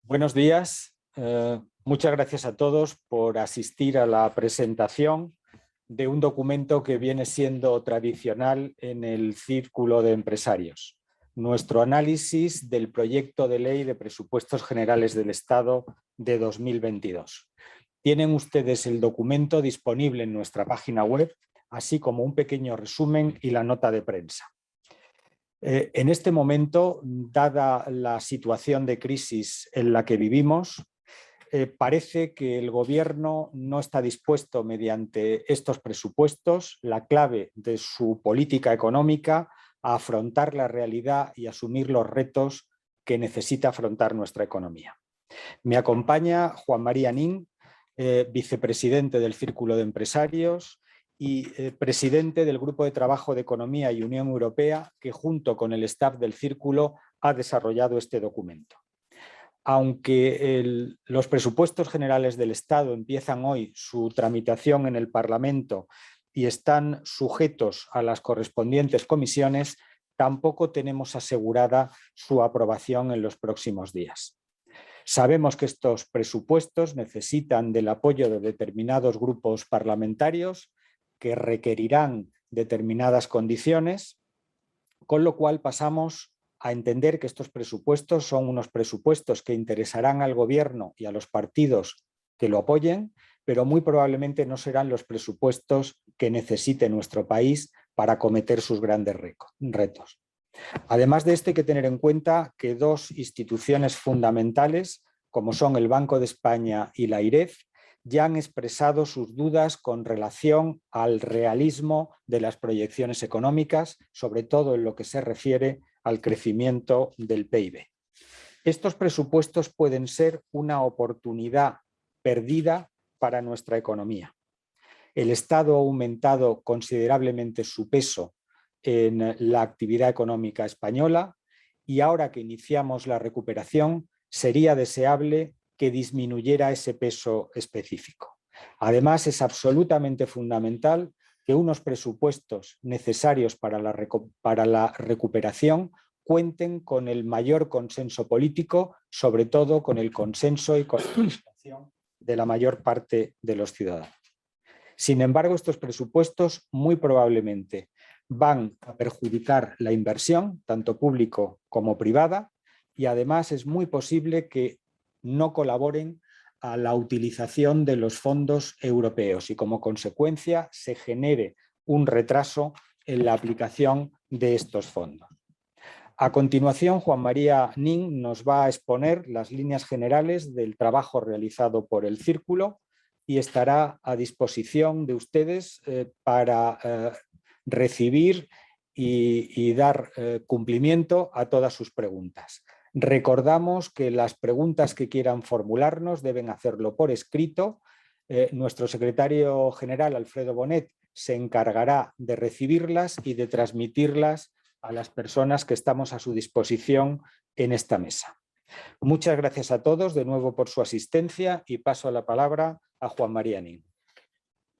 Buenos días. Muchas gracias a todos por asistir a la presentación de un documento que viene siendo tradicional en el Círculo de Empresarios. Nuestro análisis del proyecto de ley de presupuestos generales del Estado de 2022. Tienen ustedes el documento disponible en nuestra página web, así como un pequeño resumen y la nota de prensa. En este momento, dada la situación de crisis en la que vivimos, parece que el Gobierno no está dispuesto, mediante estos presupuestos, la clave de su política económica, a afrontar la realidad y asumir los retos que necesita afrontar nuestra economía. Me acompaña Juan María Nin, vicepresidente del Círculo de Empresarios y presidente del Grupo de Trabajo de Economía y Unión Europea, que junto con el staff del Círculo ha desarrollado este documento. Aunque los presupuestos generales del Estado empiezan hoy su tramitación en el Parlamento y están sujetos a las correspondientes comisiones, tampoco tenemos asegurada su aprobación en los próximos días. Sabemos que estos presupuestos necesitan del apoyo de determinados grupos parlamentarios que requerirán determinadas condiciones, con lo cual pasamos a entender que estos presupuestos son unos presupuestos que interesarán al Gobierno y a los partidos que lo apoyen, pero muy probablemente no serán los presupuestos que necesite nuestro país para acometer sus grandes retos. Además de esto, hay que tener en cuenta que dos instituciones fundamentales, como son el Banco de España y la AIREF, ya han expresado sus dudas con relación al realismo de las proyecciones económicas, sobre todo en lo que se refiere al crecimiento del PIB. Estos presupuestos pueden ser una oportunidad perdida para nuestra economía. El Estado ha aumentado considerablemente su peso en la actividad económica española y ahora que iniciamos la recuperación sería deseable que disminuyera ese peso específico. Además, es absolutamente fundamental que unos presupuestos necesarios para la recuperación cuenten con el mayor consenso político, sobre todo con el consenso y con la participación de la mayor parte de los ciudadanos. Sin embargo, estos presupuestos muy probablemente van a perjudicar la inversión, tanto público como privada, y además es muy posible que no colaboren a la utilización de los fondos europeos y como consecuencia se genere un retraso en la aplicación de estos fondos. A continuación, Juan María Nin nos va a exponer las líneas generales del trabajo realizado por el Círculo y estará a disposición de ustedes para recibir y dar cumplimiento a todas sus preguntas. Recordamos que las preguntas que quieran formularnos deben hacerlo por escrito. Nuestro secretario general, Alfredo Bonet, se encargará de recibirlas y de transmitirlas a las personas que estamos a su disposición en esta mesa. Muchas gracias a todos de nuevo por su asistencia y paso la palabra a Juan María Nin.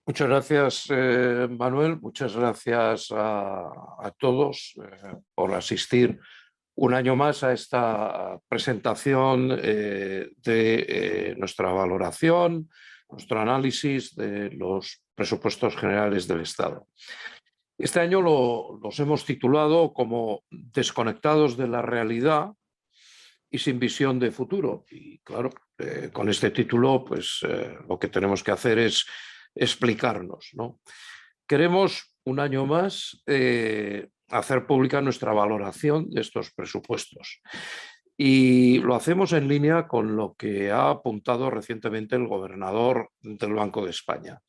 Muchas gracias, Manuel. Muchas gracias a todos por asistir un año más a esta presentación de nuestra valoración, nuestro análisis de los presupuestos generales del Estado. Este año los hemos titulado como Desconectados de la realidad y sin visión de futuro. Y claro, con este título pues lo que tenemos que hacer es explicarnos, ¿no? Queremos un año más hacer pública nuestra valoración de estos presupuestos y lo hacemos en línea con lo que ha apuntado recientemente el gobernador del Banco de España.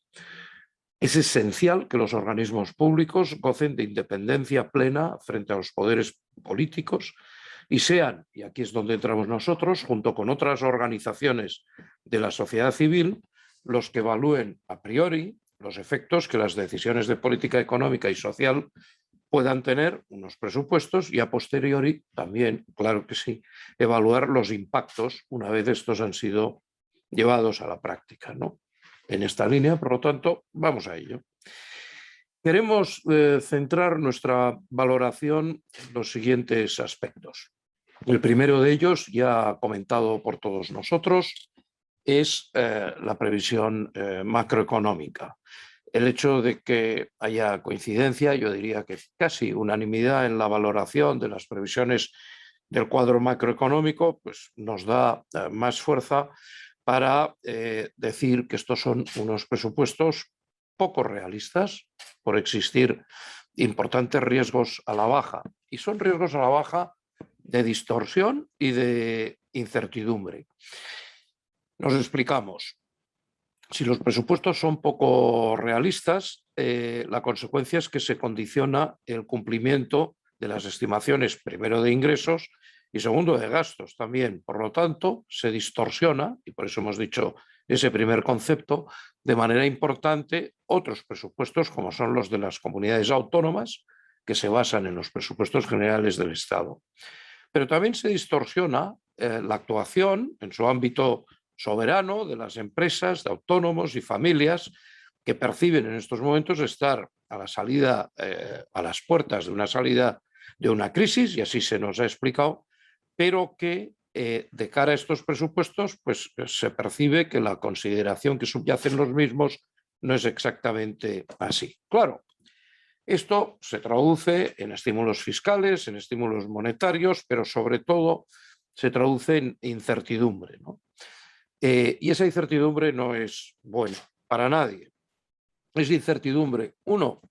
Es esencial que los organismos públicos gocen de independencia plena frente a los poderes políticos y sean, y aquí es donde entramos nosotros, junto con otras organizaciones de la sociedad civil, los que evalúen a priori los efectos que las decisiones de política económica y social puedan tener unos presupuestos y a posteriori también, claro que sí, evaluar los impactos una vez estos han sido llevados a la práctica, ¿no? En esta línea, por lo tanto, vamos a ello. Queremos centrar nuestra valoración en los siguientes aspectos. El primero de ellos, ya comentado por todos nosotros, es la previsión macroeconómica. El hecho de que haya coincidencia, yo diría que casi unanimidad en la valoración de las previsiones del cuadro macroeconómico, pues nos da más fuerza para decir que estos son unos presupuestos poco realistas por existir importantes riesgos a la baja. Y son riesgos a la baja de distorsión y de incertidumbre. Nos explicamos. Si los presupuestos son poco realistas, la consecuencia es que se condiciona el cumplimiento de las estimaciones, primero de ingresos y segundo de gastos también. Por lo tanto, se distorsiona, y por eso hemos dicho ese primer concepto, de manera importante otros presupuestos como son los de las comunidades autónomas, que se basan en los presupuestos generales del Estado. Pero también se distorsiona la actuación en su ámbito soberano de las empresas, de autónomos y familias que perciben en estos momentos estar a la salida, a las puertas de una salida de una crisis, y así se nos ha explicado, pero que de cara a estos presupuestos pues se percibe que la consideración que subyace en los mismos no es exactamente así. Claro, esto se traduce en estímulos fiscales, en estímulos monetarios, pero sobre todo se traduce en incertidumbre, ¿no? Y esa incertidumbre no es buena para nadie. Es incertidumbre, uno,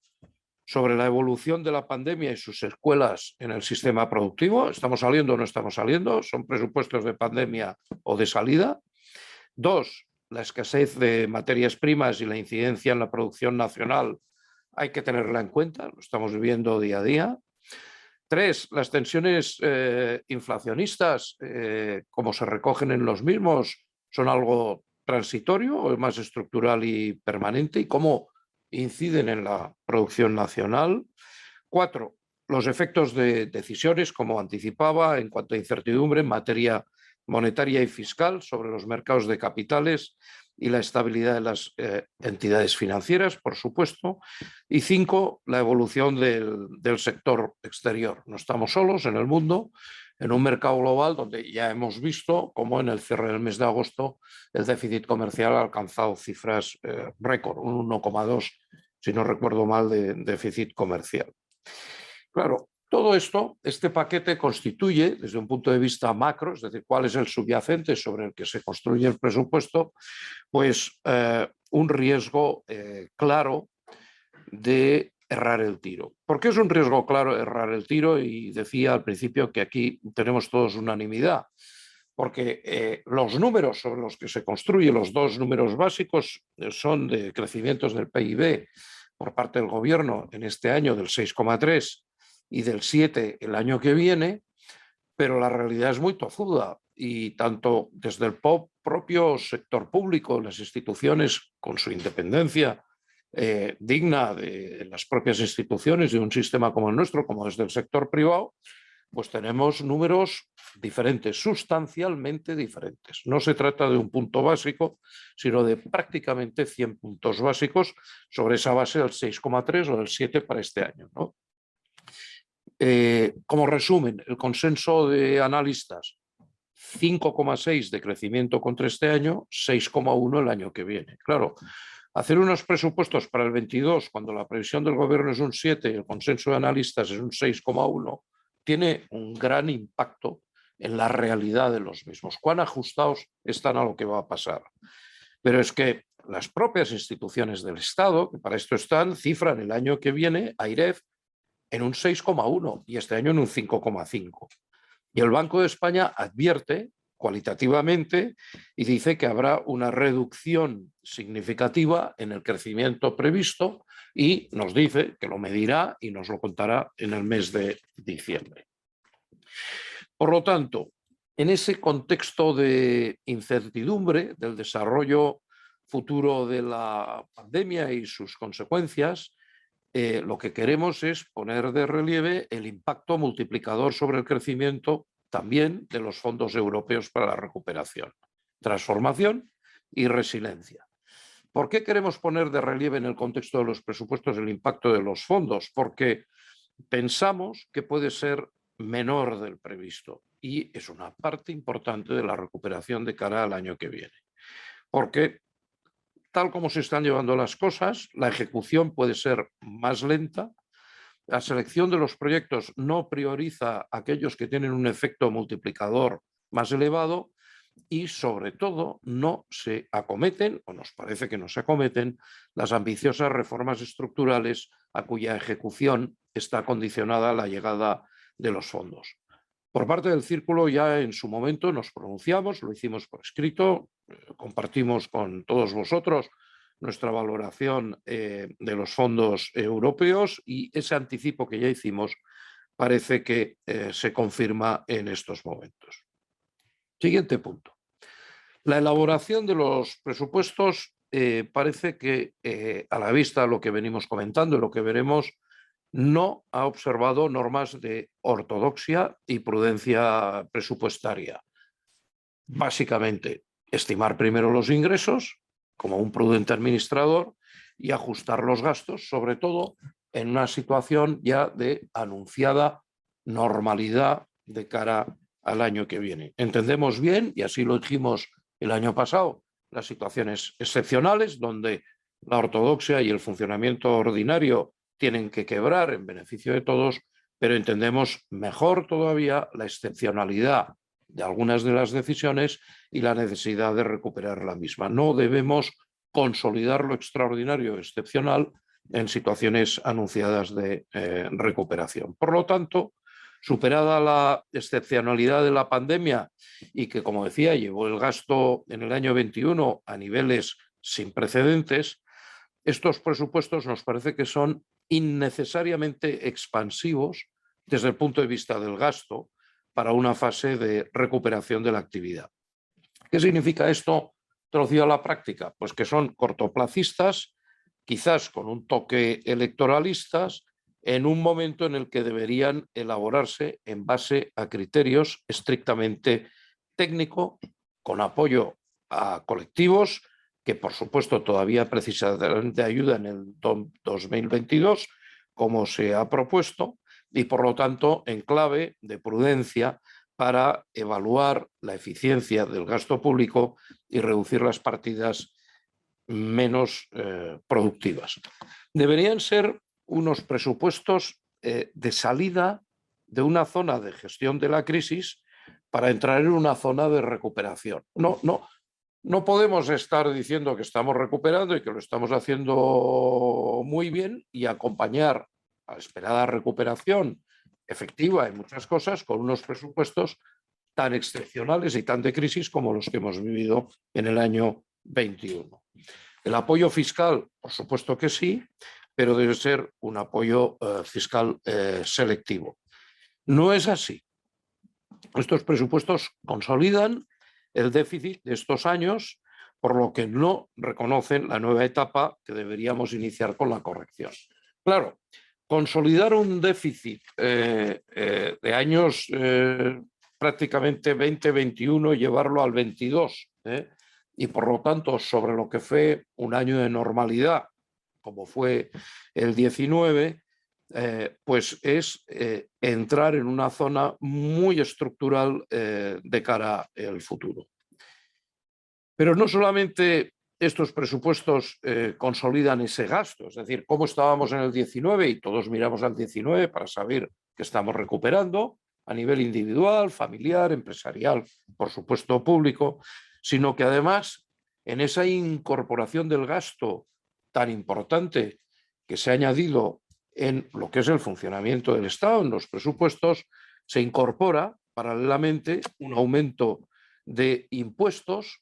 sobre la evolución de la pandemia y sus secuelas en el sistema productivo. ¿Estamos saliendo o no estamos saliendo? ¿Son presupuestos de pandemia o de salida? Dos, la escasez de materias primas y la incidencia en la producción nacional hay que tenerla en cuenta, lo estamos viviendo día a día. Tres, las tensiones inflacionistas, como se recogen en los mismos, son algo transitorio o es más estructural y permanente, y cómo inciden en la producción nacional. Cuatro, los efectos de decisiones, como anticipaba, en cuanto a incertidumbre en materia monetaria y fiscal sobre los mercados de capitales y la estabilidad de las entidades financieras, por supuesto. Y cinco, la evolución del sector exterior. No estamos solos en el mundo, en un mercado global donde ya hemos visto cómo en el cierre del mes de agosto el déficit comercial ha alcanzado cifras récord, un 1,2, si no recuerdo mal, de déficit comercial. Claro, todo esto, este paquete constituye, desde un punto de vista macro, es decir, cuál es el subyacente sobre el que se construye el presupuesto, pues un riesgo claro de errar el tiro. ¿Por qué es un riesgo claro errar el tiro? Y decía al principio que aquí tenemos todos unanimidad, porque los números sobre los que se construye, los dos números básicos, son de crecimientos del PIB por parte del gobierno en este año del 6,3 y del 7 el año que viene, pero la realidad es muy tozuda y tanto desde el propio sector público, las instituciones con su independencia digna de las propias instituciones de un sistema como el nuestro, como desde el sector privado, pues tenemos números diferentes, sustancialmente diferentes. No se trata de un punto básico, sino de prácticamente 100 puntos básicos sobre esa base del 6,3 o del 7 para este año, ¿no? Como resumen, el consenso de analistas, 5,6 de crecimiento contra este año, 6,1 el año que viene. Claro, hacer unos presupuestos para el 22 cuando la previsión del gobierno es un 7 y el consenso de analistas es un 6,1, tiene un gran impacto en la realidad de los mismos. Cuán ajustados están a lo que va a pasar. Pero es que las propias instituciones del Estado, que para esto están, cifran el año que viene a AIREF en un 6,1 y este año en un 5,5. Y el Banco de España advierte cualitativamente y dice que habrá una reducción significativa en el crecimiento previsto y nos dice que lo medirá y nos lo contará en el mes de diciembre. Por lo tanto, en ese contexto de incertidumbre del desarrollo futuro de la pandemia y sus consecuencias, lo que queremos es poner de relieve el impacto multiplicador sobre el crecimiento también de los fondos europeos para la recuperación, transformación y resiliencia. ¿Por qué queremos poner de relieve en el contexto de los presupuestos el impacto de los fondos? Porque pensamos que puede ser menor del previsto. y es una parte importante de la recuperación de cara al año que viene. Porque tal como se están llevando las cosas, la ejecución puede ser más lenta. La selección de los proyectos no prioriza aquellos que tienen un efecto multiplicador más elevado y, sobre todo, no se acometen, o nos parece que no se acometen, las ambiciosas reformas estructurales a cuya ejecución está condicionada la llegada de los fondos. Por parte del Círculo ya en su momento nos pronunciamos, lo hicimos por escrito, compartimos con todos vosotros nuestra valoración de los fondos europeos y ese anticipo que ya hicimos parece que se confirma en estos momentos. Siguiente punto. La elaboración de los presupuestos parece que a la vista de lo que venimos comentando y lo que veremos, no ha observado normas de ortodoxia y prudencia presupuestaria. Básicamente, estimar primero los ingresos como un prudente administrador y ajustar los gastos, sobre todo en una situación ya de anunciada normalidad de cara al año que viene. Entendemos bien, y así lo dijimos el año pasado, las situaciones excepcionales donde la ortodoxia y el funcionamiento ordinario tienen que quebrar en beneficio de todos, pero entendemos mejor todavía la excepcionalidad de algunas de las decisiones y la necesidad de recuperar la misma. No debemos consolidar lo extraordinario o excepcional en situaciones anunciadas de recuperación. Por lo tanto, superada la excepcionalidad de la pandemia y que, como decía, llevó el gasto en el año 21 a niveles sin precedentes, estos presupuestos nos parece que son innecesariamente expansivos desde el punto de vista del gasto para una fase de recuperación de la actividad. ¿Qué significa esto traducido a la práctica? Pues que son cortoplacistas, quizás con un toque electoralistas, en un momento en el que deberían elaborarse en base a criterios estrictamente técnicos, con apoyo a colectivos que, por supuesto, todavía precisan de ayuda en el 2022, como se ha propuesto, y, por lo tanto, en clave de prudencia para evaluar la eficiencia del gasto público y reducir las partidas menos productivas. Deberían ser unos presupuestos de salida de una zona de gestión de la crisis para entrar en una zona de recuperación. No podemos estar diciendo que estamos recuperando y que lo estamos haciendo muy bien y acompañar a la esperada recuperación efectiva en muchas cosas con unos presupuestos tan excepcionales y tan de crisis como los que hemos vivido en el año 21. El apoyo fiscal, por supuesto que sí, pero debe ser un apoyo fiscal selectivo. No es así. Estos presupuestos consolidan el déficit de estos años, por lo que no reconocen la nueva etapa que deberíamos iniciar con la corrección. Claro, consolidar un déficit de años prácticamente 20-21 y llevarlo al 22, y por lo tanto sobre lo que fue un año de normalidad, como fue el 19, pues es entrar en una zona muy estructural de cara al futuro. Pero no solamente estos presupuestos consolidan ese gasto, es decir, cómo estábamos en el 19 y todos miramos al 19 para saber que estamos recuperando a nivel individual, familiar, empresarial, por supuesto público, sino que además en esa incorporación del gasto tan importante que se ha añadido en lo que es el funcionamiento del Estado, en los presupuestos, se incorpora paralelamente un aumento de impuestos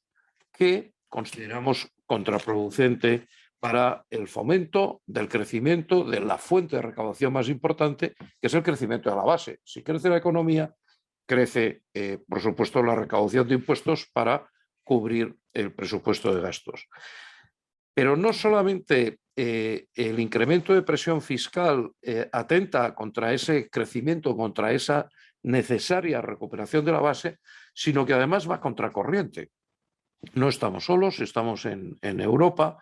que consideramos contraproducente para el fomento del crecimiento de la fuente de recaudación más importante, que es el crecimiento de la base. Si crece la economía, crece, por supuesto, la recaudación de impuestos para cubrir el presupuesto de gastos. Pero no solamente el incremento de presión fiscal atenta contra ese crecimiento, contra esa necesaria recuperación de la base, sino que además va contracorriente. No estamos solos, estamos en Europa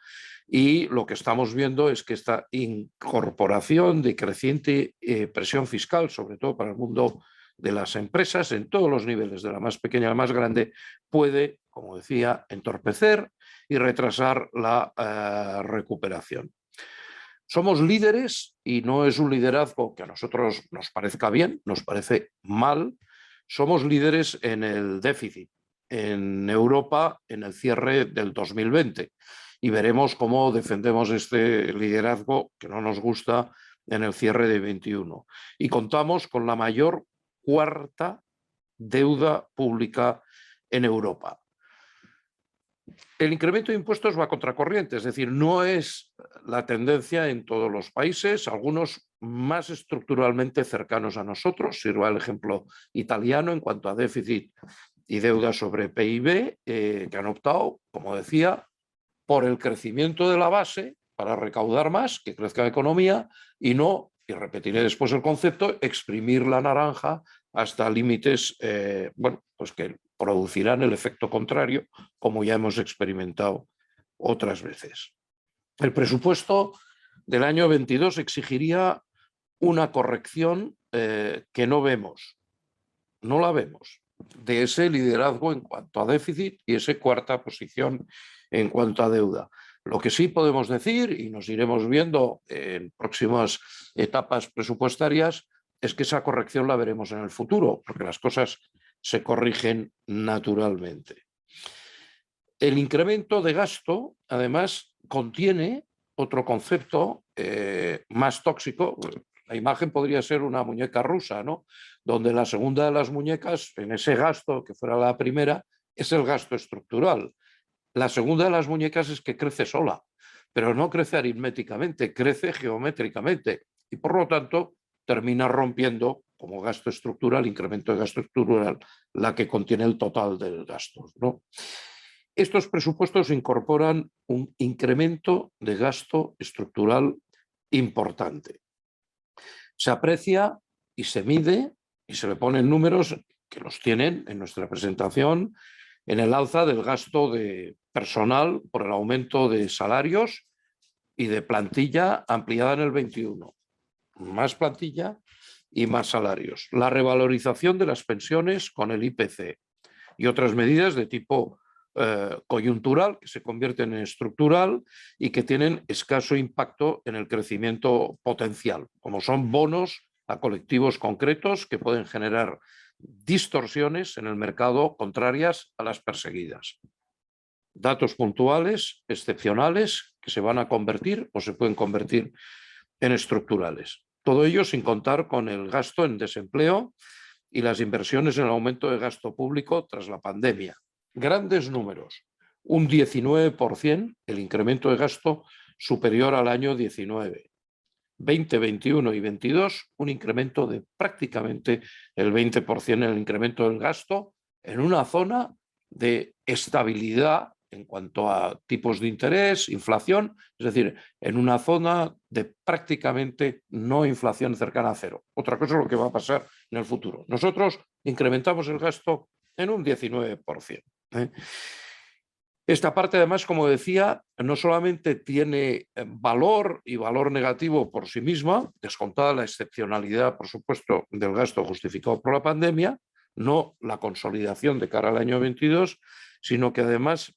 y lo que estamos viendo es que esta incorporación de creciente presión fiscal, sobre todo para el mundo de las empresas en todos los niveles, de la más pequeña a la más grande, puede, como decía, entorpecer y retrasar la recuperación. Somos líderes y no es un liderazgo que a nosotros nos parezca bien, nos parece mal. Somos líderes en el déficit en Europa en el cierre del 2020 y veremos cómo defendemos este liderazgo que no nos gusta en el cierre de 21. Y contamos con la mayor cuarta deuda pública en Europa. El incremento de impuestos va a contracorriente, es decir, no es la tendencia en todos los países, algunos más estructuralmente cercanos a nosotros, sirva el ejemplo italiano en cuanto a déficit y deuda sobre PIB, que han optado, como decía, por el crecimiento de la base para recaudar más, que crezca la economía, y no, y repetiré después el concepto, exprimir la naranja hasta límites bueno, pues que producirán el efecto contrario, como ya hemos experimentado otras veces. El presupuesto del año 22 exigiría una corrección que no vemos, no la vemos, de ese liderazgo en cuanto a déficit y esa cuarta posición en cuanto a deuda. Lo que sí podemos decir, y nos iremos viendo en próximas etapas presupuestarias, es que esa corrección la veremos en el futuro, porque las cosas se corrigen naturalmente. El incremento de gasto, además, contiene otro concepto más tóxico. La imagen podría ser una muñeca rusa, ¿no? Donde la segunda de las muñecas, en ese gasto, que fuera la primera, es el gasto estructural. La segunda de las muñecas es que crece sola, pero no crece aritméticamente, crece geométricamente y por lo tanto termina rompiendo como gasto estructural, incremento de gasto estructural, la que contiene el total del gasto, ¿no? Estos presupuestos incorporan un incremento de gasto estructural importante. Se aprecia y se mide y se le ponen números que los tienen en nuestra presentación en el alza del gasto de personal por el aumento de salarios y de plantilla ampliada en el 21. Más plantilla y más salarios. La revalorización de las pensiones con el IPC y otras medidas de tipo coyuntural que se convierten en estructural y que tienen escaso impacto en el crecimiento potencial, como son bonos a colectivos concretos que pueden generar distorsiones en el mercado contrarias a las perseguidas. Datos puntuales, excepcionales, que se van a convertir o se pueden convertir en estructurales. Todo ello sin contar con el gasto en desempleo y las inversiones en el aumento de gasto público tras la pandemia. Grandes números, un 19% el incremento de gasto superior al año 19. 20, 21 y 22, un incremento de prácticamente el 20% en el incremento del gasto en una zona de estabilidad en cuanto a tipos de interés, inflación, es decir, en una zona de prácticamente no inflación cercana a cero. Otra cosa es lo que va a pasar en el futuro. Nosotros incrementamos el gasto en un 19%. Esta parte, además, como decía, no solamente tiene valor y valor negativo por sí misma, descontada la excepcionalidad, por supuesto, del gasto justificado por la pandemia, no la consolidación de cara al año 22, sino que además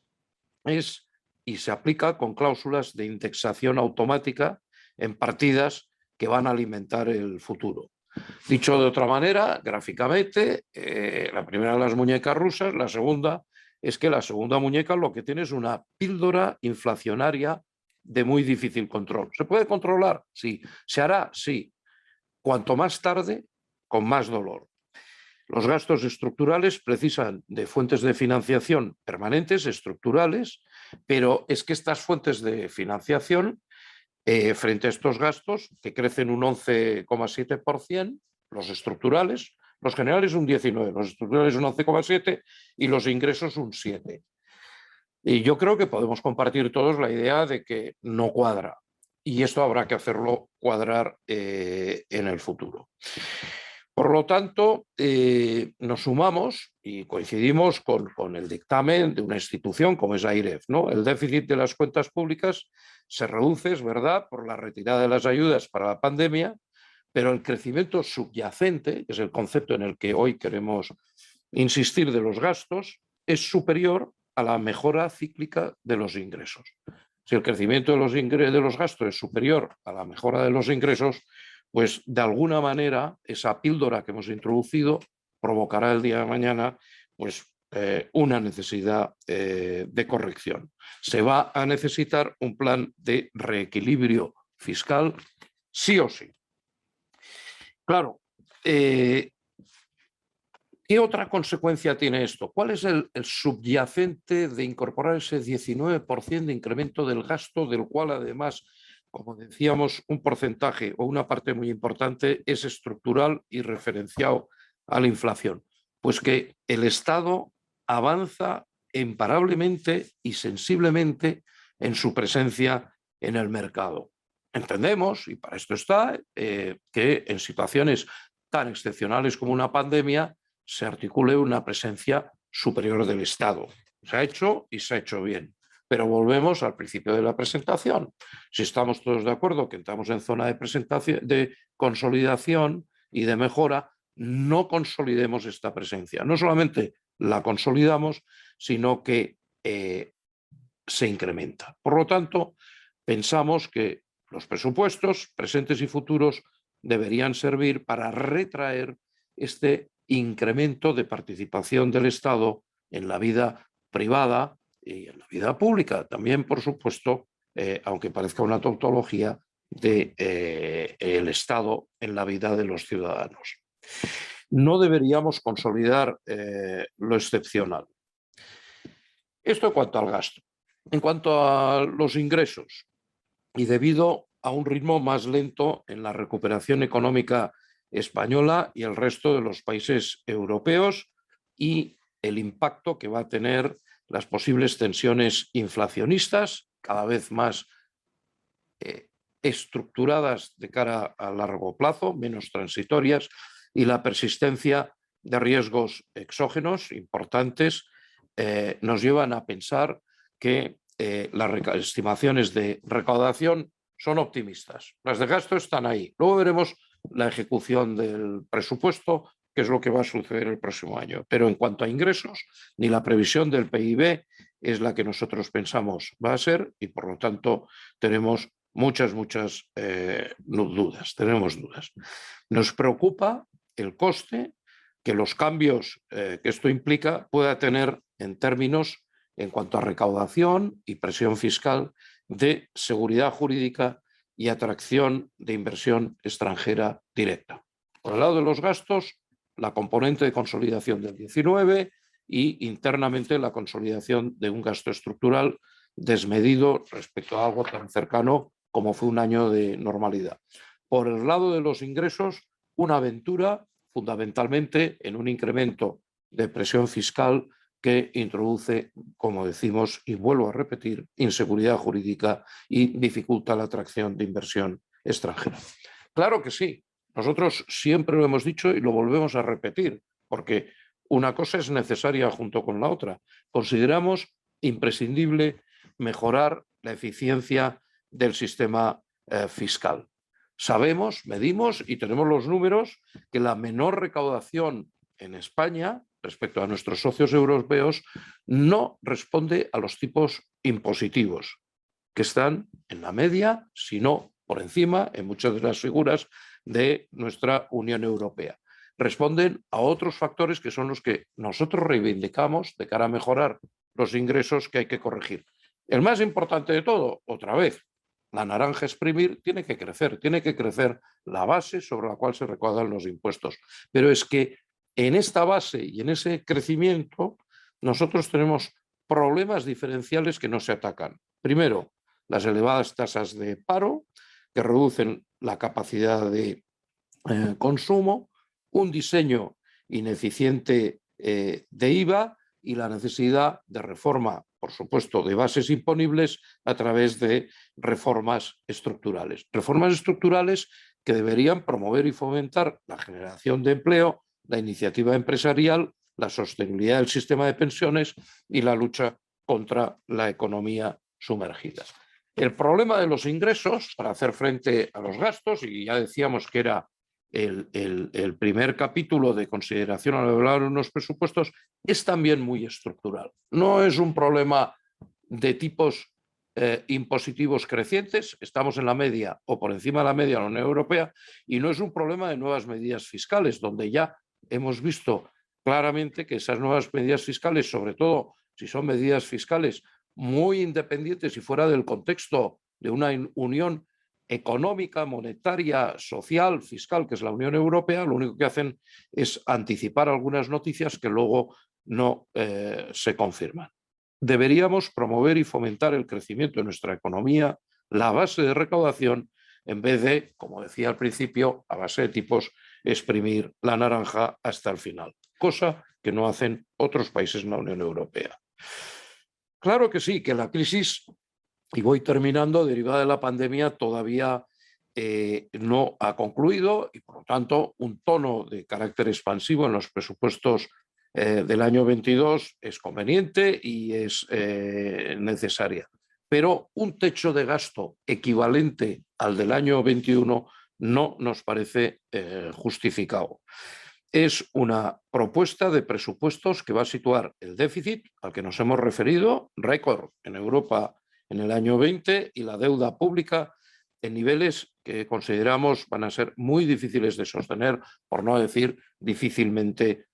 es y se aplica con cláusulas de indexación automática en partidas que van a alimentar el futuro. Dicho de otra manera, gráficamente, la primera de las muñecas rusas, la segunda es que la segunda muñeca lo que tiene es una píldora inflacionaria de muy difícil control. ¿Se puede controlar? Sí. ¿Se hará? Sí. Cuanto más tarde, con más dolor. Los gastos estructurales precisan de fuentes de financiación permanentes, estructurales, pero es que estas fuentes de financiación, frente a estos gastos, que crecen un 11,7%, los estructurales, los generales un 19%, los estructurales un 11,7% y los ingresos un 7%. Y yo creo que podemos compartir todos la idea de que no cuadra. Y esto habrá que hacerlo cuadrar en el futuro. Por lo tanto, nos sumamos y coincidimos con el dictamen de una institución como es AIREF, ¿no? El déficit de las cuentas públicas se reduce, es verdad, por la retirada de las ayudas para la pandemia, pero el crecimiento subyacente, que es el concepto en el que hoy queremos insistir de los gastos, es superior a la mejora cíclica de los ingresos. Si el crecimiento de los gastos es superior a la mejora de los ingresos, pues de alguna manera esa píldora que hemos introducido provocará el día de mañana pues, una necesidad de corrección. Se va a necesitar un plan de reequilibrio fiscal sí o sí. Claro, ¿qué otra consecuencia tiene esto? ¿Cuál es el subyacente de incorporar ese 19% de incremento del gasto, del cual además, como decíamos, un porcentaje o una parte muy importante es estructural y referenciado a la inflación? Pues que el Estado avanza imparablemente y sensiblemente en su presencia en el mercado. Entendemos, y para esto está, que en situaciones tan excepcionales como una pandemia se articule una presencia superior del Estado. Se ha hecho y se ha hecho bien. Pero volvemos al principio de la presentación. Si estamos todos de acuerdo que estamos en zona de presentación, de consolidación y de mejora, no consolidemos esta presencia. No solamente la consolidamos, sino que se incrementa. Por lo tanto, pensamos que los presupuestos presentes y futuros deberían servir para retraer este incremento de participación del Estado en la vida privada y en la vida pública. También, por supuesto, aunque parezca una tautología, del Estado en la vida de los ciudadanos. No deberíamos consolidar lo excepcional. Esto en cuanto al gasto. En cuanto a los ingresos, y debido a un ritmo más lento en la recuperación económica española y el resto de los países europeos, y el impacto que va a tener las posibles tensiones inflacionistas, cada vez más estructuradas de cara a largo plazo, menos transitorias, y la persistencia de riesgos exógenos importantes, nos llevan a pensar que las estimaciones de recaudación son optimistas. Las de gasto están ahí. Luego veremos la ejecución del presupuesto, que es lo que va a suceder el próximo año. Pero en cuanto a ingresos, ni la previsión del PIB es la que nosotros pensamos va a ser, y por lo tanto tenemos muchas dudas. Tenemos dudas. Nos preocupa el coste que los cambios que esto implica pueda tener en términos, en cuanto a recaudación y presión fiscal, de seguridad jurídica y atracción de inversión extranjera directa. Por el lado de los gastos, la componente de consolidación del 19 y internamente la consolidación de un gasto estructural desmedido respecto a algo tan cercano como fue un año de normalidad. Por el lado de los ingresos, una aventura fundamentalmente en un incremento de presión fiscal que introduce, como decimos, y vuelvo a repetir, inseguridad jurídica y dificulta la atracción de inversión extranjera. Claro que sí, nosotros siempre lo hemos dicho y lo volvemos a repetir, porque una cosa es necesaria junto con la otra. Consideramos imprescindible mejorar la eficiencia del sistema fiscal. Sabemos, medimos y tenemos los números que la menor recaudación en España respecto a nuestros socios europeos no responde a los tipos impositivos, que están en la media, si no por encima, en muchas de las figuras de nuestra Unión Europea. Responden a otros factores que son los que nosotros reivindicamos de cara a mejorar los ingresos que hay que corregir. El más importante de todo, otra vez, la naranja exprimir, tiene que crecer la base sobre la cual se recaudan los impuestos. Pero es que en esta base y en ese crecimiento nosotros tenemos problemas diferenciales que no se atacan. Primero, las elevadas tasas de paro que reducen la capacidad de consumo, un diseño ineficiente de IVA y la necesidad de reforma, por supuesto, de bases imponibles a través de reformas estructurales. Reformas estructurales que deberían promover y fomentar la generación de empleo, la iniciativa empresarial, la sostenibilidad del sistema de pensiones y la lucha contra la economía sumergida. El problema de los ingresos para hacer frente a los gastos, y ya decíamos que era el primer capítulo de consideración al evaluar unos presupuestos es también muy estructural. No es un problema de tipos impositivos crecientes, estamos en la media o por encima de la media de la Unión Europea, y no es un problema de nuevas medidas fiscales, donde ya hemos visto claramente que esas nuevas medidas fiscales, sobre todo si son medidas fiscales muy independientes y fuera del contexto de una unión económica, monetaria, social, fiscal, que es la Unión Europea, lo único que hacen es anticipar algunas noticias que luego no se confirman. Deberíamos promover y fomentar el crecimiento de nuestra economía, la base de recaudación, en vez de, como decía al principio, a base de tipos, exprimir la naranja hasta el final, cosa que no hacen otros países en la Unión Europea. Claro que sí, que la crisis, y voy terminando, derivada de la pandemia, todavía no ha concluido y, por lo tanto, un tono de carácter expansivo en los presupuestos del año 22 es conveniente y es necesaria. Pero un techo de gasto equivalente al del año 21 no nos parece justificado. Es una propuesta de presupuestos que va a situar el déficit, al que nos hemos referido, récord en Europa en el año 20, y la deuda pública en niveles que consideramos van a ser muy difíciles de sostener, por no decir difícilmente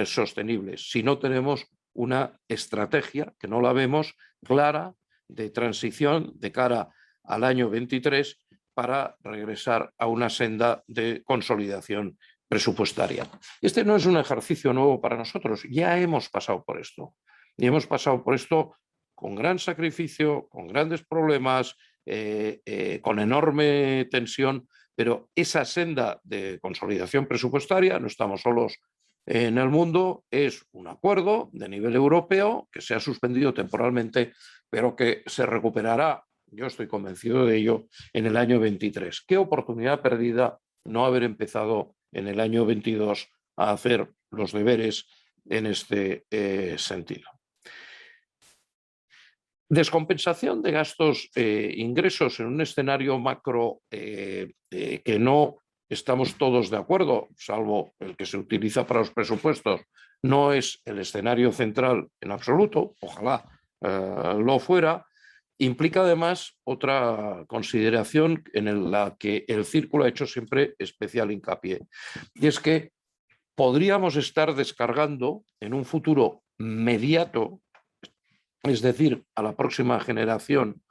sostenibles, si no tenemos una estrategia, que no la vemos, clara de transición de cara al año 23 para regresar a una senda de consolidación presupuestaria. Este no es un ejercicio nuevo para nosotros, ya hemos pasado por esto. Y hemos pasado por esto con gran sacrificio, con grandes problemas, con enorme tensión, pero esa senda de consolidación presupuestaria, no estamos solos en el mundo, es un acuerdo de nivel europeo que se ha suspendido temporalmente, pero que se recuperará, yo estoy convencido de ello, en el año 23. Qué oportunidad perdida no haber empezado en el año 22 a hacer los deberes en este sentido. Descompensación de gastos ingresos en un escenario macro que no estamos todos de acuerdo, salvo el que se utiliza para los presupuestos, no es el escenario central en absoluto, ojalá lo fuera, implica además otra consideración en la que el Círculo ha hecho siempre especial hincapié, y es que podríamos estar descargando en un futuro inmediato, es decir, a la próxima generación,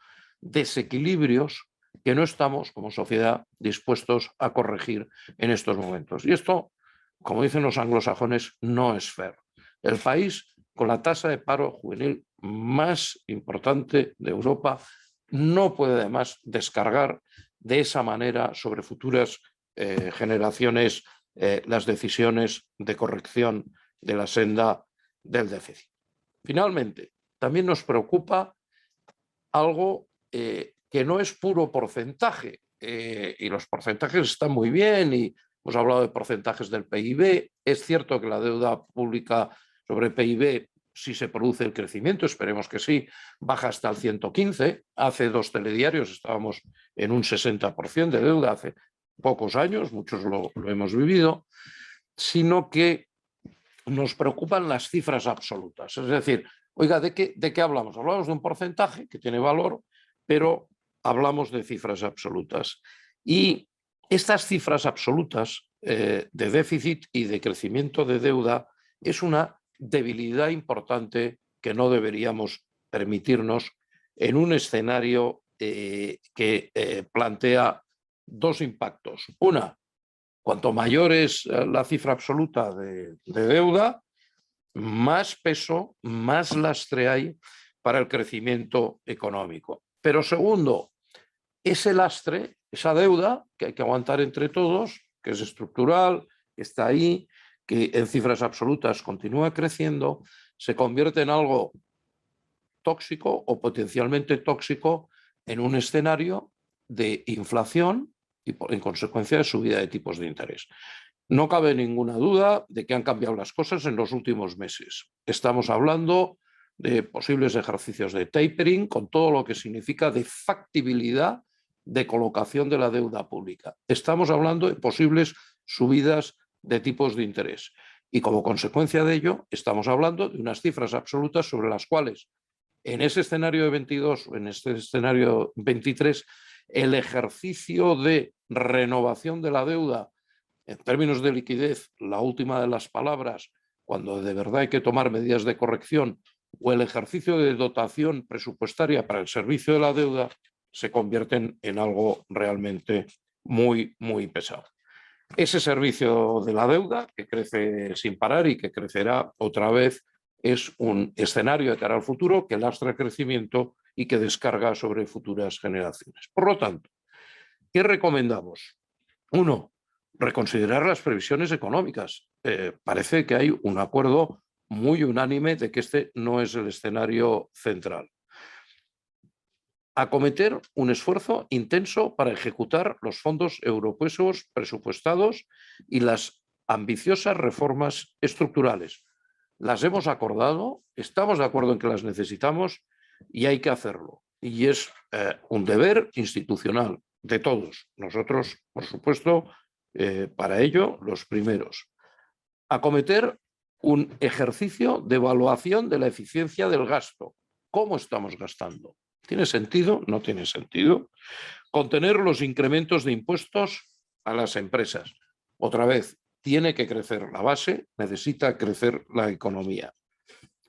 desequilibrios que no estamos como sociedad dispuestos a corregir en estos momentos. Y esto, como dicen los anglosajones, no es fair. El país con la tasa de paro juvenil más importante de Europa no puede además descargar de esa manera sobre futuras generaciones las decisiones de corrección de la senda del déficit. Finalmente, también nos preocupa algo que no es puro porcentaje, y los porcentajes están muy bien y hemos hablado de porcentajes del PIB. Es cierto que la deuda pública sobre PIB, si se produce el crecimiento, esperemos que sí, baja hasta el 115. Hace 2 telediarios estábamos en un 60% de deuda, hace pocos años, muchos lo hemos vivido, sino que nos preocupan las cifras absolutas. Es decir, oiga, ¿de qué hablamos? Hablamos de un porcentaje que tiene valor, pero hablamos de cifras absolutas. Y estas cifras absolutas de déficit y de crecimiento de deuda es una debilidad importante que no deberíamos permitirnos en un escenario que plantea 2 impactos. Una, cuanto mayor es la cifra absoluta de deuda, más peso, más lastre hay para el crecimiento económico. Pero segundo, ese lastre, esa deuda que hay que aguantar entre todos, que es estructural, que está ahí, que en cifras absolutas continúa creciendo, se convierte en algo tóxico o potencialmente tóxico en un escenario de inflación y en consecuencia de subida de tipos de interés. No cabe ninguna duda de que han cambiado las cosas en los últimos meses. Estamos hablando de posibles ejercicios de tapering, con todo lo que significa de factibilidad de colocación de la deuda pública. Estamos hablando de posibles subidas de tipos de interés. Y como consecuencia de ello, estamos hablando de unas cifras absolutas sobre las cuales en ese escenario de 22 o en este escenario 23, el ejercicio de renovación de la deuda en términos de liquidez, la última de las palabras, cuando de verdad hay que tomar medidas de corrección, o el ejercicio de dotación presupuestaria para el servicio de la deuda, se convierten en algo realmente muy, muy pesado. Ese servicio de la deuda, que crece sin parar y que crecerá otra vez, es un escenario de cara al futuro que lastra el crecimiento y que descarga sobre futuras generaciones. Por lo tanto, ¿qué recomendamos? Uno, reconsiderar las previsiones económicas. Parece que hay un acuerdo muy unánime de que este no es el escenario central. Acometer un esfuerzo intenso para ejecutar los fondos europeos presupuestados y las ambiciosas reformas estructurales. Las hemos acordado, estamos de acuerdo en que las necesitamos y hay que hacerlo. Y es un deber institucional de todos. Nosotros, por supuesto, para ello, los primeros. Acometer un ejercicio de evaluación de la eficiencia del gasto. ¿Cómo estamos gastando? ¿Tiene sentido? ¿No tiene sentido? Contener los incrementos de impuestos a las empresas. Otra vez, tiene que crecer la base, necesita crecer la economía.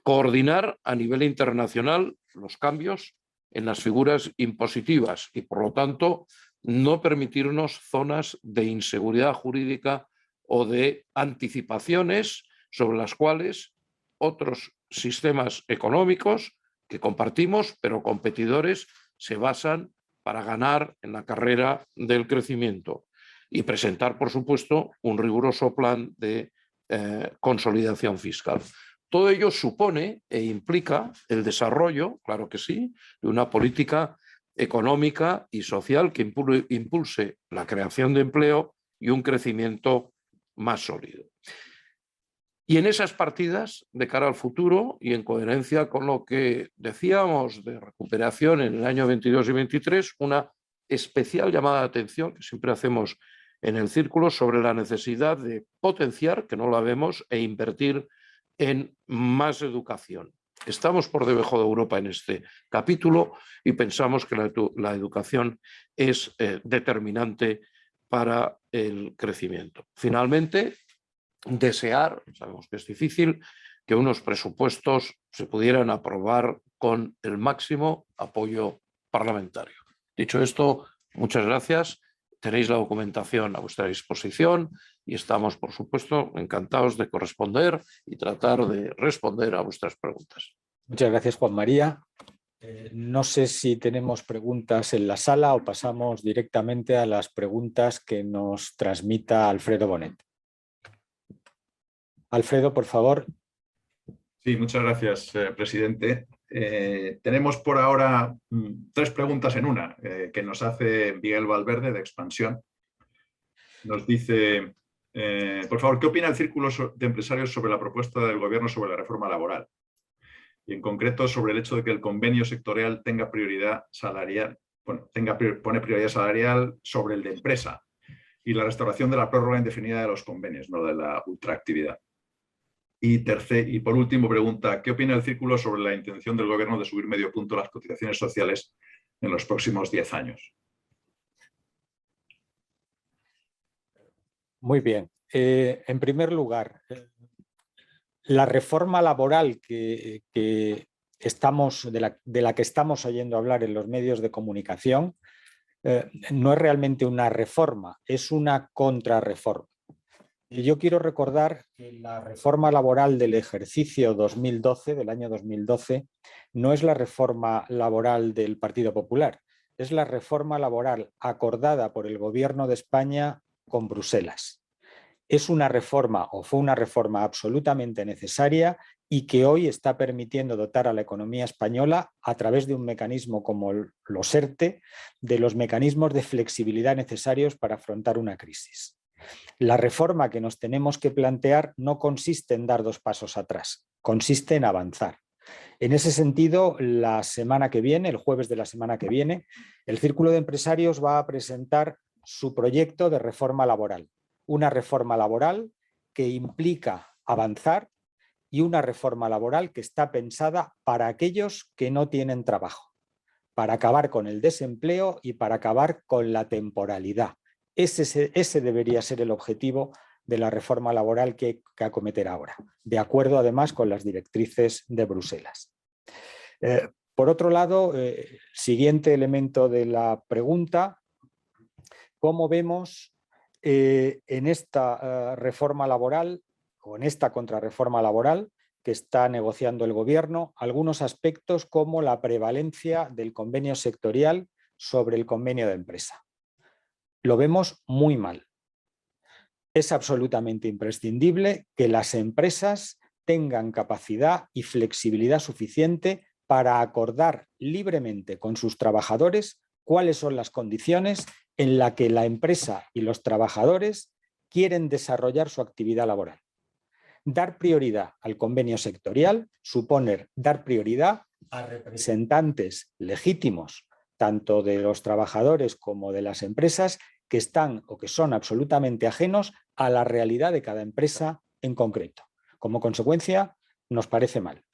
Coordinar a nivel internacional los cambios en las figuras impositivas y, por lo tanto, no permitirnos zonas de inseguridad jurídica o de anticipaciones sobre las cuales otros sistemas económicos que compartimos, pero competidores, se basan para ganar en la carrera del crecimiento. Y presentar, por supuesto, un riguroso plan de consolidación fiscal. Todo ello supone e implica el desarrollo, claro que sí, de una política económica y social que impulse la creación de empleo y un crecimiento más sólido. Y en esas partidas, de cara al futuro y en coherencia con lo que decíamos de recuperación en el año 22 y 23, una especial llamada de atención que siempre hacemos en el círculo sobre la necesidad de potenciar, que no la vemos, e invertir en más educación. Estamos por debajo de Europa en este capítulo y pensamos que la educación es determinante para el crecimiento. Finalmente, desear, sabemos que es difícil, que unos presupuestos se pudieran aprobar con el máximo apoyo parlamentario. Dicho esto, muchas gracias. Tenéis la documentación a vuestra disposición y estamos, por supuesto, encantados de corresponder y tratar de responder a vuestras preguntas. Muchas gracias, Juan María. No sé si tenemos preguntas en la sala o pasamos directamente a las preguntas que nos transmita Alfredo Bonet. Alfredo, por favor. Sí, muchas gracias, presidente. Tenemos por ahora 3 preguntas en una que nos hace Miguel Valverde de Expansión. Nos dice, por favor, ¿qué opina el Círculo de Empresarios sobre la propuesta del Gobierno sobre la reforma laboral? Y en concreto sobre el hecho de que el convenio sectorial tenga prioridad salarial, pone prioridad salarial sobre el de empresa y la restauración de la prórroga indefinida de los convenios, no de la ultraactividad. Y por último pregunta, ¿qué opina el Círculo sobre la intención del Gobierno de subir medio punto las cotizaciones sociales en los próximos 10 años? Muy bien. En primer lugar, la reforma laboral de la que estamos oyendo hablar en los medios de comunicación no es realmente una reforma, es una contrarreforma. Y yo quiero recordar que la reforma laboral del ejercicio 2012, del año 2012, no es la reforma laboral del Partido Popular, es la reforma laboral acordada por el Gobierno de España con Bruselas. Es una reforma o fue una reforma absolutamente necesaria y que hoy está permitiendo dotar a la economía española, a través de un mecanismo como los ERTE, de los mecanismos de flexibilidad necesarios para afrontar una crisis. La reforma que nos tenemos que plantear no consiste en dar 2 pasos atrás, consiste en avanzar. En ese sentido, la semana que viene, el jueves de la semana que viene, el Círculo de Empresarios va a presentar su proyecto de reforma laboral. Una reforma laboral que implica avanzar y una reforma laboral que está pensada para aquellos que no tienen trabajo, para acabar con el desempleo y para acabar con la temporalidad. Ese debería ser el objetivo de la reforma laboral que hay que acometer ahora, de acuerdo además con las directrices de Bruselas. Por otro lado, siguiente elemento de la pregunta, ¿cómo vemos en esta reforma laboral o en esta contrarreforma laboral que está negociando el Gobierno algunos aspectos como la prevalencia del convenio sectorial sobre el convenio de empresa? Lo vemos muy mal. Es absolutamente imprescindible que las empresas tengan capacidad y flexibilidad suficiente para acordar libremente con sus trabajadores cuáles son las condiciones en las que la empresa y los trabajadores quieren desarrollar su actividad laboral. Dar prioridad al convenio sectorial supone dar prioridad a representantes legítimos, tanto de los trabajadores como de las empresas, que están o que son absolutamente ajenos a la realidad de cada empresa en concreto. Como consecuencia, nos parece mal.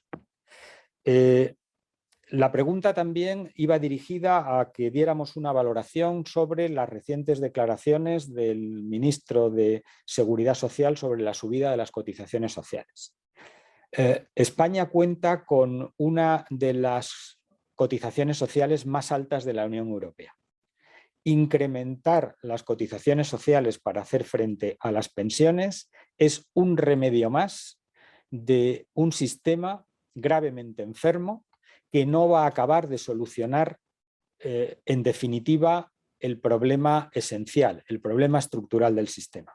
La pregunta también iba dirigida a que diéramos una valoración sobre las recientes declaraciones del ministro de Seguridad Social sobre la subida de las cotizaciones sociales. España cuenta con una de las cotizaciones sociales más altas de la Unión Europea. Incrementar las cotizaciones sociales para hacer frente a las pensiones es un remedio más de un sistema gravemente enfermo que no va a acabar de solucionar, en definitiva, el problema esencial, el problema estructural del sistema.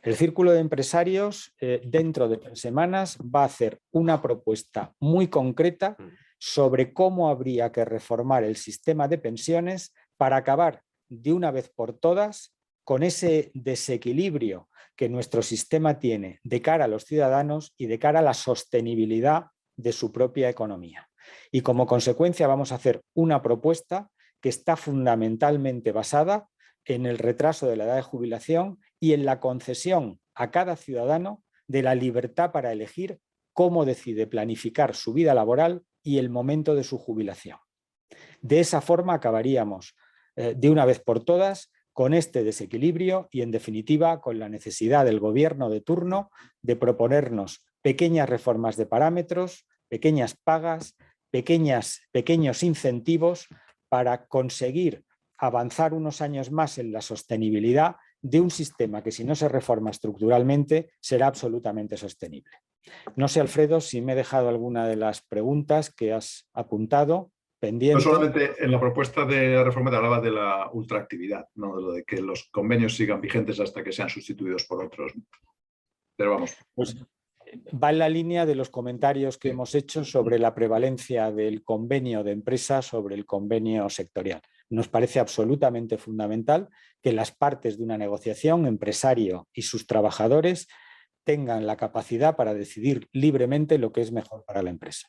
El Círculo de Empresarios, dentro de 3 semanas, va a hacer una propuesta muy concreta sobre cómo habría que reformar el sistema de pensiones para acabar de una vez por todas con ese desequilibrio que nuestro sistema tiene de cara a los ciudadanos y de cara a la sostenibilidad de su propia economía. Y como consecuencia vamos a hacer una propuesta que está fundamentalmente basada en el retraso de la edad de jubilación y en la concesión a cada ciudadano de la libertad para elegir cómo decide planificar su vida laboral y el momento de su jubilación. De esa forma acabaríamos de una vez por todas con este desequilibrio y, en definitiva, con la necesidad del gobierno de turno de proponernos pequeñas reformas de parámetros, pequeñas pagas, pequeños incentivos para conseguir avanzar unos años más en la sostenibilidad de un sistema que, si no se reforma estructuralmente, será absolutamente sostenible. No sé, Alfredo, si me he dejado alguna de las preguntas que has apuntado pendiente. No solamente en la propuesta de reforma te hablaba de la ultraactividad, ¿no? De lo de que los convenios sigan vigentes hasta que sean sustituidos por otros. Pero vamos. Pues va en la línea de los comentarios que hemos hecho sobre la prevalencia del convenio de empresa sobre el convenio sectorial. Nos parece absolutamente fundamental que las partes de una negociación, empresario y sus trabajadores, tengan la capacidad para decidir libremente lo que es mejor para la empresa.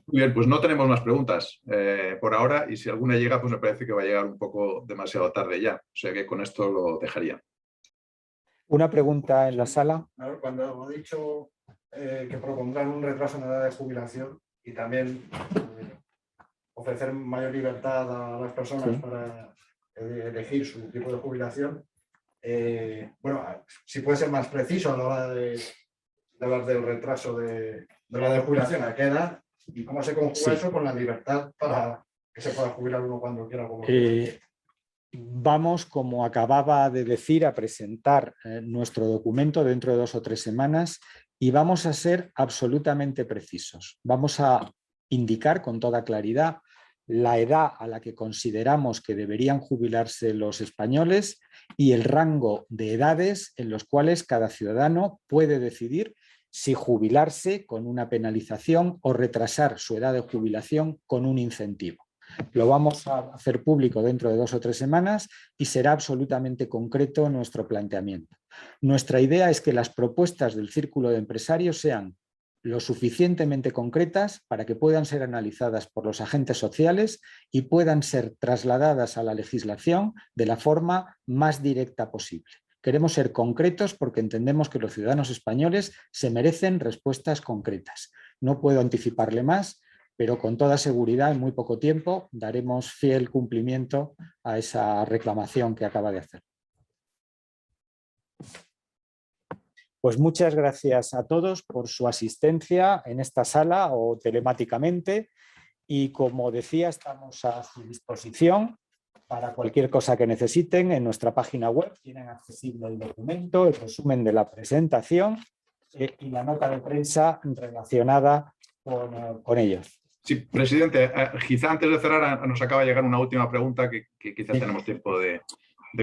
Muy bien, pues no tenemos más preguntas por ahora, y si alguna llega, pues me parece que va a llegar un poco demasiado tarde ya. O sea que con esto lo dejaría. ¿Una pregunta en la sala? Cuando he dicho que propondrán un retraso en la edad de jubilación y también ofrecer mayor libertad a las personas para elegir su tipo de jubilación, bueno, si puede ser más preciso a la hora de hablar del retraso de la edad de jubilación, ¿a qué edad? ¿Y cómo se conjuga eso con la libertad para que se pueda jubilar uno cuando quiera? Vamos, como acababa de decir, a presentar nuestro documento dentro de 2 o 3 semanas y vamos a ser absolutamente precisos. Vamos a indicar con toda claridad la edad a la que consideramos que deberían jubilarse los españoles y el rango de edades en los cuales cada ciudadano puede decidir si jubilarse con una penalización o retrasar su edad de jubilación con un incentivo. Lo vamos a hacer público dentro de 2 o 3 semanas y será absolutamente concreto nuestro planteamiento. Nuestra idea es que las propuestas del Círculo de Empresarios sean lo suficientemente concretas para que puedan ser analizadas por los agentes sociales y puedan ser trasladadas a la legislación de la forma más directa posible. Queremos ser concretos porque entendemos que los ciudadanos españoles se merecen respuestas concretas. No puedo anticiparle más, pero con toda seguridad en muy poco tiempo daremos fiel cumplimiento a esa reclamación que acaba de hacer. Pues muchas gracias a todos por su asistencia en esta sala o telemáticamente y, como decía, estamos a su disposición para cualquier cosa que necesiten. En nuestra página web tienen accesible el documento, el resumen de la presentación y la nota de prensa relacionada con ellos. Sí, presidente, quizá antes de cerrar nos acaba de llegar una última pregunta que quizás Sí. tenemos tiempo de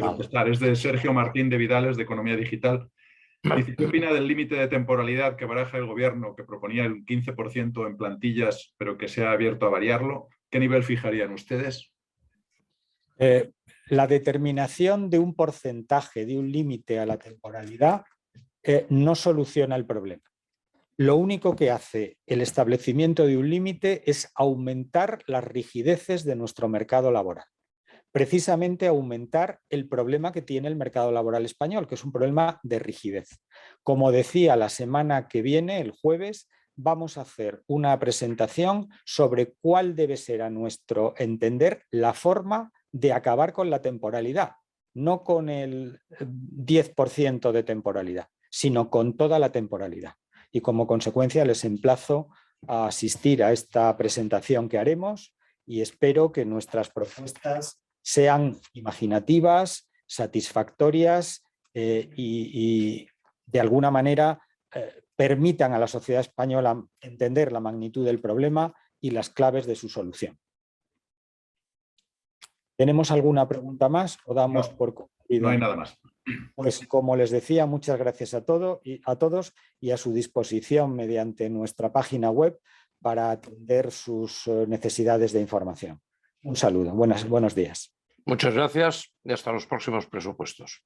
contestar. Es de Sergio Martín de Vidales, de Economía Digital. Dice, ¿qué opina del límite de temporalidad que baraja el gobierno, que proponía el 15% en plantillas, pero que se ha abierto a variarlo? ¿Qué nivel fijarían ustedes? La determinación de un porcentaje, de un límite a la temporalidad, no soluciona el problema. Lo único que hace el establecimiento de un límite es aumentar las rigideces de nuestro mercado laboral. Precisamente aumentar el problema que tiene el mercado laboral español, que es un problema de rigidez. Como decía, la semana que viene, el jueves, vamos a hacer una presentación sobre cuál debe ser, a nuestro entender, la forma de acabar con la temporalidad, no con el 10% de temporalidad, sino con toda la temporalidad. Y como consecuencia les emplazo a asistir a esta presentación que haremos y espero que nuestras propuestas sean imaginativas, satisfactorias y de alguna manera permitan a la sociedad española entender la magnitud del problema y las claves de su solución. ¿Tenemos alguna pregunta más o damos por concluido? No hay nada más. Pues como les decía, muchas gracias a todos y a su disposición mediante nuestra página web para atender sus necesidades de información. Un saludo, buenos días. Muchas gracias y hasta los próximos presupuestos.